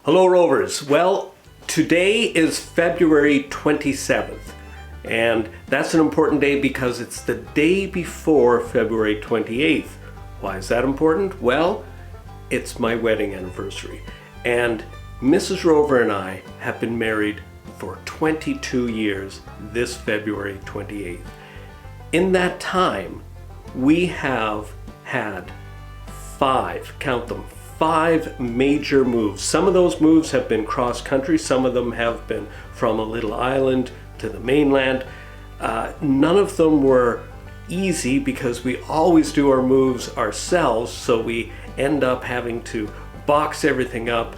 Hello Rovers. Well, today is February 27th, and that's an important day because it's the day before February 28th. Why is that important? Well, it's my wedding anniversary, and Mrs. Rover and I have been married for 22 years this February 28th. In that time, we have had five major moves. Some of those moves have been cross-country, some of them have been from a little island to the mainland. None of them were easy because we always do our moves ourselves, so we end up having to box everything up.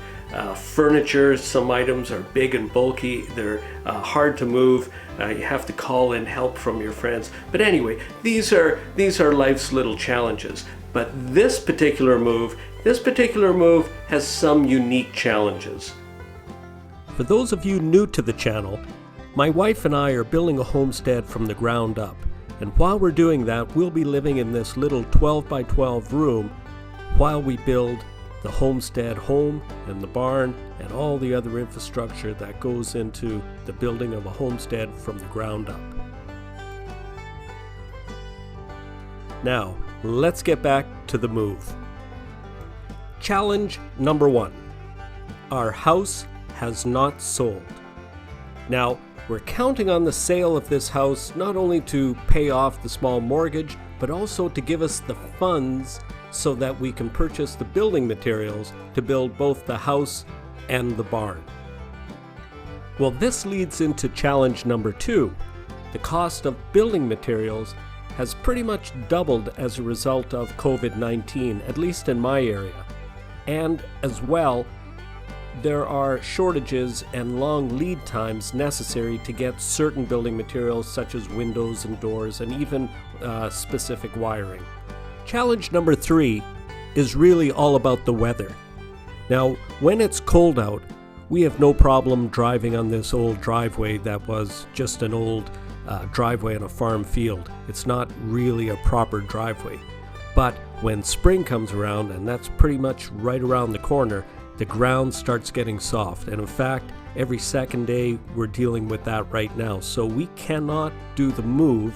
Furniture, some items are big and bulky, they're hard to move. You have to call in help from your friends. But anyway, these are life's little challenges. But this particular move has some unique challenges. For those of you new to the channel, my wife and I are building a homestead from the ground up. And while we're doing that, we'll be living in this little 12 by 12 room while we build the homestead home and the barn and all the other infrastructure that goes into the building of a homestead from the ground up. Now, let's get back to the move. Challenge number 1. Our house has not sold. Now, we're counting on the sale of this house not only to pay off the small mortgage, but also to give us the funds so that we can purchase the building materials to build both the house and the barn. Well, this leads into challenge number 2. The cost of building materials has pretty much doubled as a result of COVID-19, at least in my area. And as well, there are shortages and long lead times necessary to get certain building materials such as windows and doors and even specific wiring. Challenge number 3 is really all about the weather. Now, when it's cold out, we have no problem driving on this old driveway that was just an old driveway on a farm field. It's not really a proper driveway. But when spring comes around, and that's pretty much right around the corner, the ground starts getting soft. And in fact, every second day we're dealing with that right now. So we cannot do the move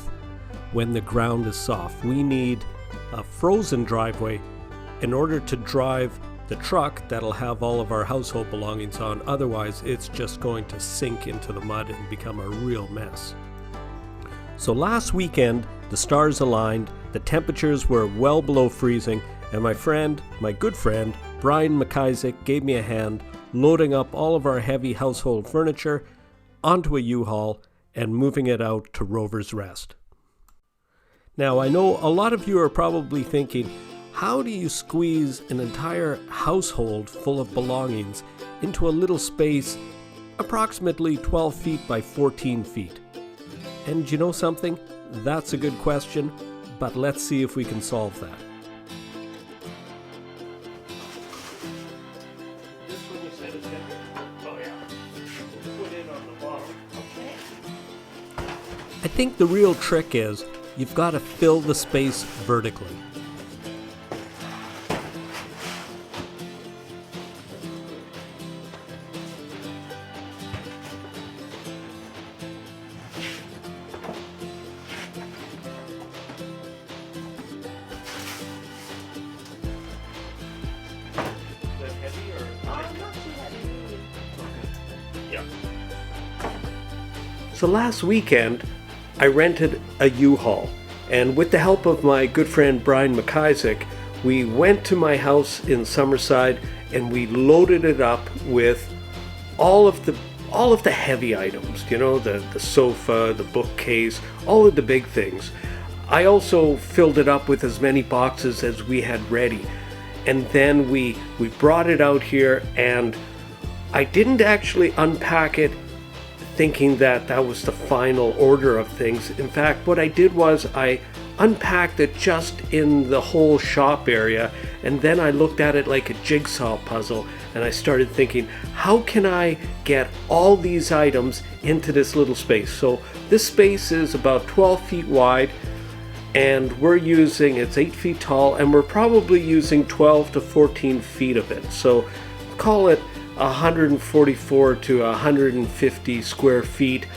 when the ground is soft. We need a frozen driveway in order to drive the truck that'll have all of our household belongings on. Otherwise, it's just going to sink into the mud and become a real mess. So last weekend, the stars aligned, the temperatures were well below freezing, and my good friend, Brian McIsaac, gave me a hand loading up all of our heavy household furniture onto a U-Haul and moving it out to Rover's Rest. Now, I know a lot of you are probably thinking, how do you squeeze an entire household full of belongings into a little space approximately 12 feet by 14 feet? And you know something? That's a good question, but let's see if we can solve that. This one you said is heavy. Oh yeah. Put it on the bottom. Okay. I think the real trick is you've got to fill the space vertically. So last weekend, I rented a U-Haul, and with the help of my good friend Brian McIsaac, we went to my house in Summerside and we loaded it up with all of the heavy items, you know, the sofa, the bookcase, all of the big things. I also filled it up with as many boxes as we had ready, and then we brought it out here, and I didn't actually unpack it thinking that that was the final order of things. In fact, what I did was I unpacked it just in the whole shop area, and then I looked at it like a jigsaw puzzle, and I started thinking, how can I get all these items into this little space? So this space is about 12 feet wide, and it's 8 feet tall, and we're probably using 12 to 14 feet of it. So call it 144 to 150 square feet.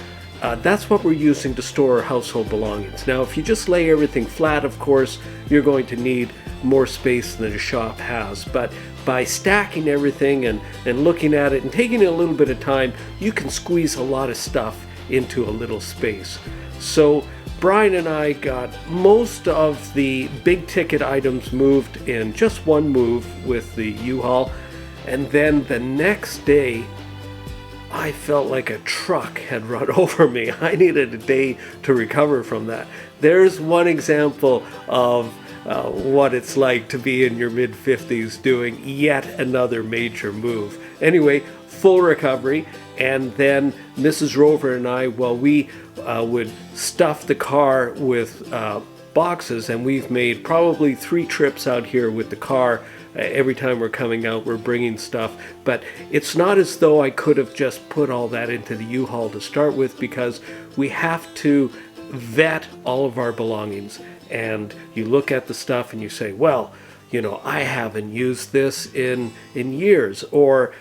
That's what we're using to store household belongings. Now, if you just lay everything flat, of course, you're going to need more space than a shop has. But by stacking everything and looking at it and taking a little bit of time, you can squeeze a lot of stuff into a little space. So Brian and I got most of the big ticket items moved in just one move with the U-Haul. And then the next day, I felt like a truck had run over me. I needed a day to recover from that. There's one example of what it's like to be in your mid-50s doing yet another major move. Anyway, full recovery, and then Mrs. Rover and I, well, we would stuff the car with boxes, and we've made probably 3 trips out here with the car. Every time we're coming out, we're bringing stuff. But it's not as though I could have just put all that into the U-Haul to start with, because we have to vet all of our belongings. And you look at the stuff and you say, well, you know, I haven't used this in years, or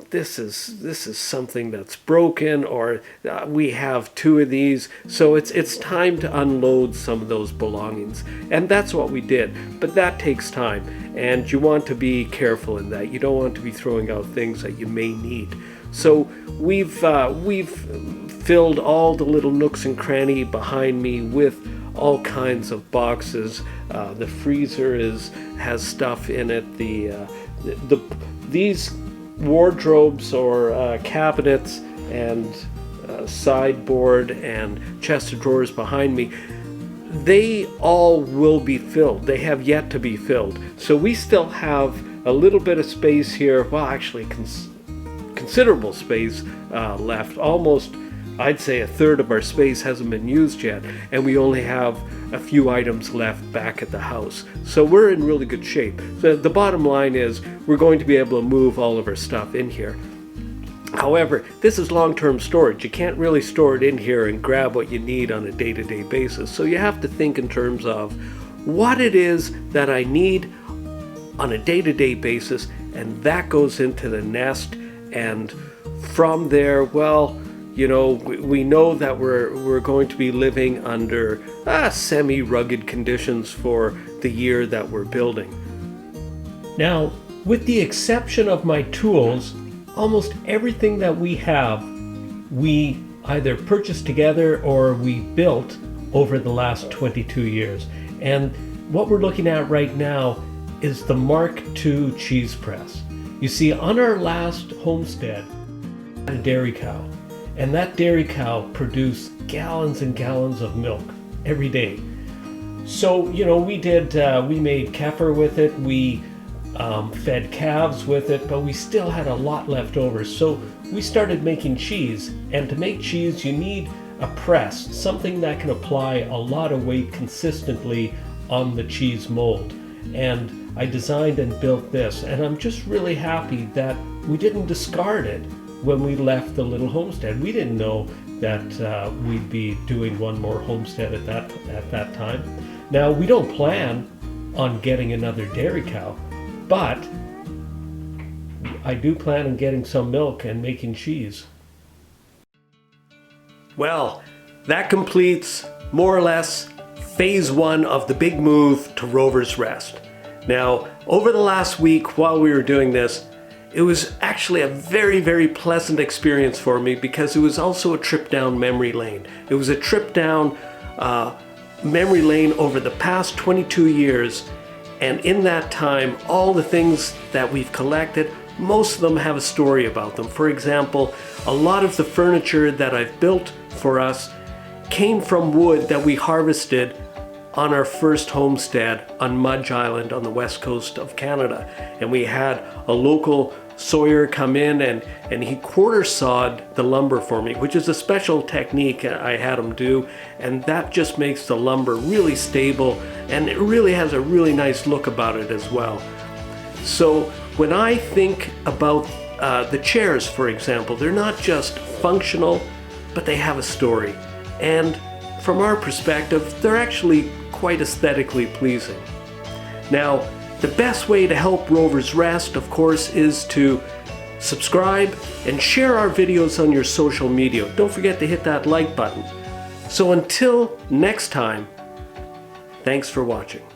this is something that's broken, or we have 2 of these, so it's time to unload some of those belongings. And that's what we did, but that takes time, and you want to be careful in that. You don't want to be throwing out things that you may need. So we've filled all the little nooks and cranny behind me with all kinds of boxes. The freezer has stuff in it. These wardrobes or cabinets and sideboard and chest of drawers behind me, they all will be filled. They have yet to be filled. So we still have a little bit of space here. Well, actually considerable space left. Almost, I'd say, a third of our space hasn't been used yet, and we only have a few items left back at the house. So we're in really good shape. So the bottom line is we're going to be able to move all of our stuff in here. However, this is long-term storage. You can't really store it in here and grab what you need on a day-to-day basis. So you have to think in terms of what it is that I need on a day-to-day basis, and that goes into the nest. And from there, well, you know, we know that we're going to be living under semi-rugged conditions for the year that we're building. Now, with the exception of my tools, almost everything that we have, we either purchased together or we built over the last 22 years. And what we're looking at right now is the Mark II cheese press. You see, on our last homestead, we had a dairy cow. And that dairy cow produced gallons and gallons of milk every day. So, you know, we made kefir with it, we fed calves with it, but we still had a lot left over. So we started making cheese. And to make cheese, you need a press, something that can apply a lot of weight consistently on the cheese mold. And I designed and built this. And I'm just really happy that we didn't discard it when we left the little homestead. We didn't know that we'd be doing one more homestead at that time. Now, we don't plan on getting another dairy cow, but I do plan on getting some milk and making cheese. Well, that completes more or less phase 1 of the big move to Rover's Rest. Now, over the last week while we were doing this, it was actually a very, very pleasant experience for me, because it was also a trip down memory lane. It was a trip down memory lane over the past 22 years, and in that time, all the things that we've collected, most of them have a story about them. For example, a lot of the furniture that I've built for us came from wood that we harvested on our first homestead on Mudge Island on the west coast of Canada. And we had a local sawyer come in and he quarter sawed the lumber for me, which is a special technique I had him do, and that just makes the lumber really stable, and it really has a really nice look about it as well. So when I think about the chairs, for example, they're not just functional, but they have a story. And from our perspective, they're actually quite aesthetically pleasing. Now, the best way to help Rover's Rest, of course, is to subscribe, and share our videos on your social media. Don't forget to hit that like button. So until next time, thanks for watching.